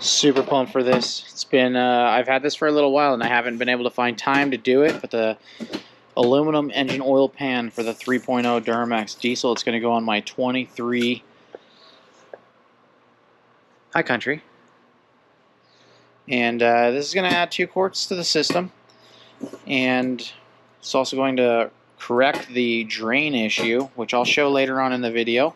Super pumped for this. It's been, I've had this for a little while and I haven't been able to find time to do it, but the aluminum engine oil pan for the 3.0 Duramax Diesel, it's going to go on my 23 High Country. And this is going to add 2 quarts to the system. And it's also going to correct the drain issue, which I'll show later on in the video.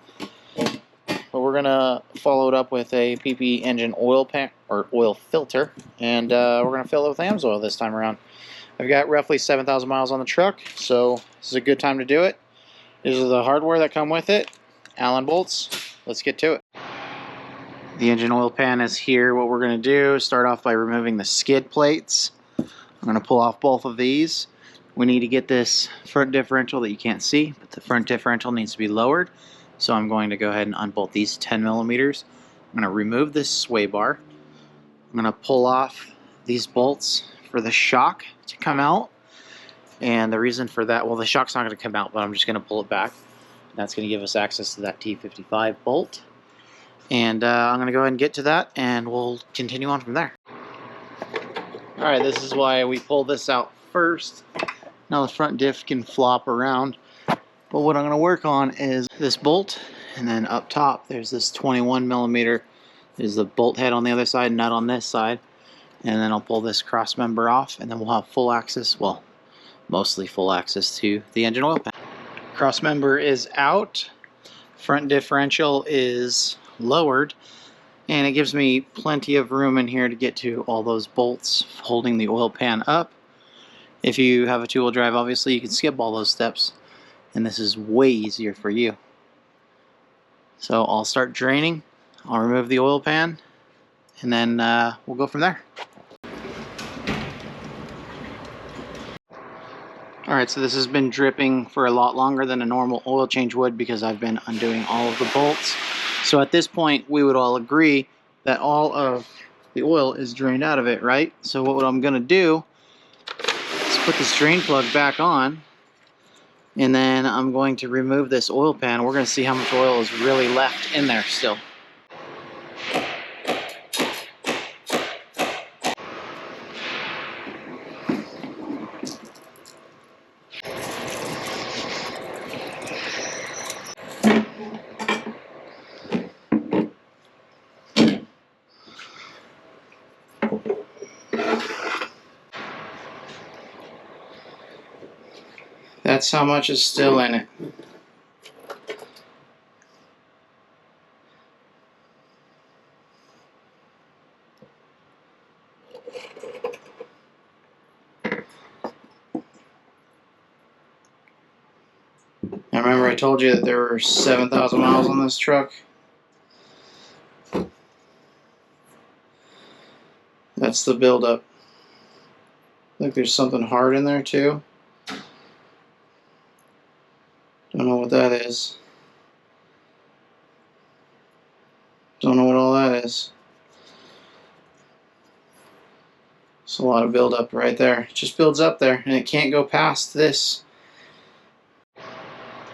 But we're going to follow it up with a PPE engine oil pan, or oil filter, and we're going to fill it with AMSOIL this time around. I've got roughly 7,000 miles on the truck, so this is a good time to do it. These are the hardware that come with it, Allen bolts. Let's get to it. The engine oil pan is here. What we're going to do is start off by removing the skid plates. I'm going to pull off both of these. We need to get this front differential that you can't see, but the front differential needs to be lowered. So I'm going to go ahead and unbolt these 10 millimeters. I'm going to remove this sway bar. I'm going to pull off these bolts for the shock to come out. And the reason for that, well, the shock's not going to come out, but I'm just going to pull it back. That's going to give us access to that T55 bolt. And I'm going to go ahead and get to that, and we'll continue on from there. Alright, this is why we pull this out first. Now the front diff can flop around. But what I'm going to work on is this bolt, and then up top there's this 21 millimeter. There's the bolt head on the other side, nut on this side. And then I'll pull this cross member off, and then we'll have full access, well, mostly full access to the engine oil pan. Cross member is out. Front differential is lowered. And it gives me plenty of room in here to get to all those bolts holding the oil pan up. If you have a two-wheel drive, obviously you can skip all those steps. And this is way easier for you. So I'll start draining. I'll remove the oil pan, and then we'll go from there. Alright, so this has been dripping for a lot longer than a normal oil change would because I've been undoing all of the bolts. So at this point, we would all agree that all of the oil is drained out of it, right? So what I'm going to do is put this drain plug back on. And then I'm going to remove this oil pan. We're going to see how much oil is really left in there still. That's how much is still in it. Now remember I told you that there were 7,000 miles on this truck? That's the buildup. Look, there's something hard in there too. Don't know what that is. Don't know what all that is. It's a lot of buildup right there. It just builds up there, and it can't go past this.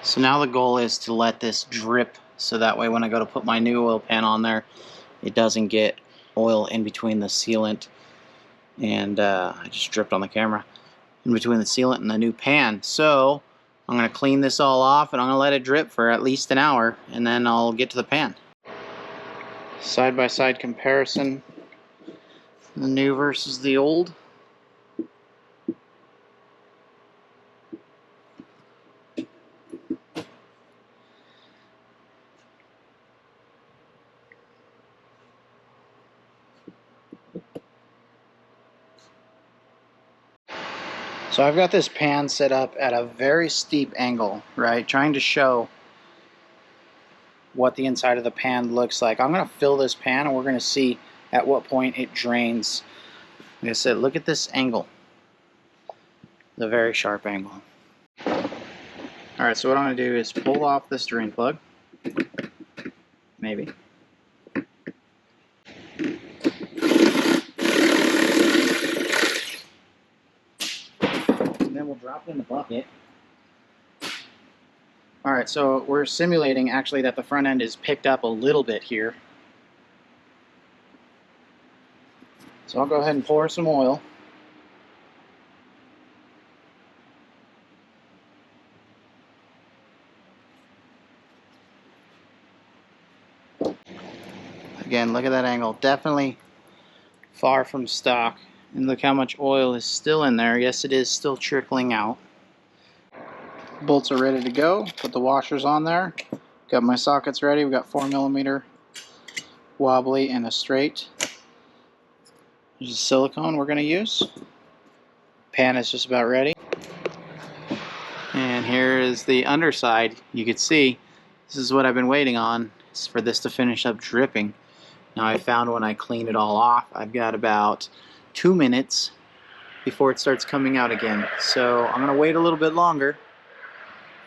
So now the goal is to let this drip, so that way when I go to put my new oil pan on there, it doesn't get oil in between the sealant and I just dripped on the camera, in between the sealant and the new pan. So I'm going to clean this all off, and I'm going to let it drip for at least an hour, and then I'll get to the pan. Side-by-side comparison, the new versus the old. So I've got this pan set up at a very steep angle, right? Trying to show what the inside of the pan looks like. I'm going to fill this pan, and we're going to see at what point it drains. Like I said, look at this angle. The very sharp angle. Alright, so what I'm going to do is pull off this drain plug. Maybe. And then we'll drop it in the bucket. Alright, so we're simulating actually that the front end is picked up a little bit here. So I'll go ahead and pour some oil. Again, look at that angle. Definitely far from stock. And look how much oil is still in there. Yes, it is still trickling out. Bolts are ready to go. Put the washers on there. Got my sockets ready. We've got 4mm wobbly and a straight. There's a silicone we're going to use. Pan is just about ready. And here is the underside. You can see this is what I've been waiting on, is for this to finish up dripping. Now I found when I clean it all off, I've got about 2 minutes before it starts coming out again. So I'm going to wait a little bit longer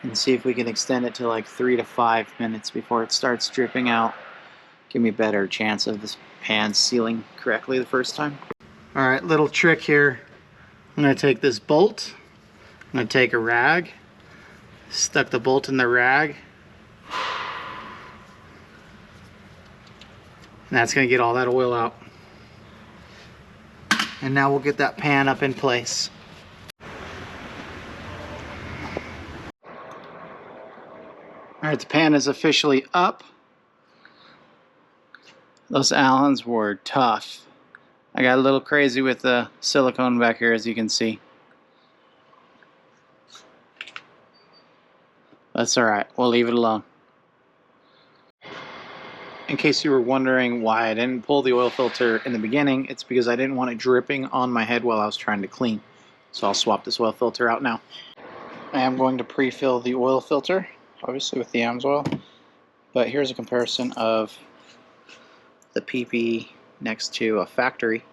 and see if we can extend it to like 3 to 5 minutes before it starts dripping out. Give me a better chance of this pan sealing correctly the first time. Alright, little trick here. I'm going to take this bolt. I'm going to take a rag. Stuck the bolt in the rag. And that's going to get all that oil out. And now we'll get that pan up in place. Alright, the pan is officially up. Those Allens were tough. I got a little crazy with the silicone back here, as you can see. That's alright, we'll leave it alone. In case you were wondering why I didn't pull the oil filter in the beginning, it's because I didn't want it dripping on my head while I was trying to clean. So I'll swap this oil filter out now. I am going to pre-fill the oil filter, obviously with the AMSOIL. But here's a comparison of the PP next to a factory.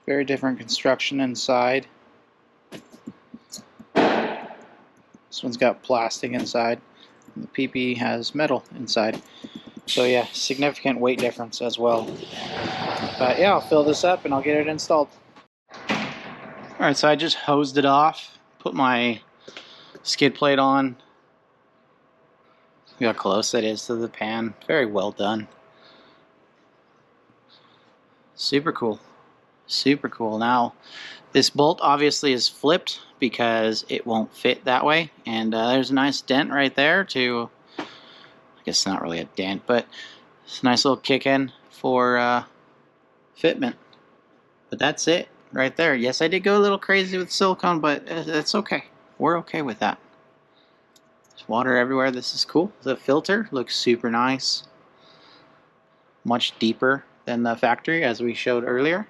Very different construction inside. This one's got plastic inside. The PP has metal inside. So yeah, significant weight difference as well. But yeah, I'll fill this up and I'll get it installed. Alright, so I just hosed it off, put my skid plate on. Look how close that is to the pan. Very well done. Super cool. Super cool. Now, this bolt obviously is flipped because it won't fit that way. And there's a nice dent right there to, I guess not really a dent, but it's a nice little kick in for fitment. But that's it right there. Yes, I did go a little crazy with silicone, but that's okay. We're okay with that. There's water everywhere. This is cool. The filter looks super nice. Much deeper than the factory, as we showed earlier.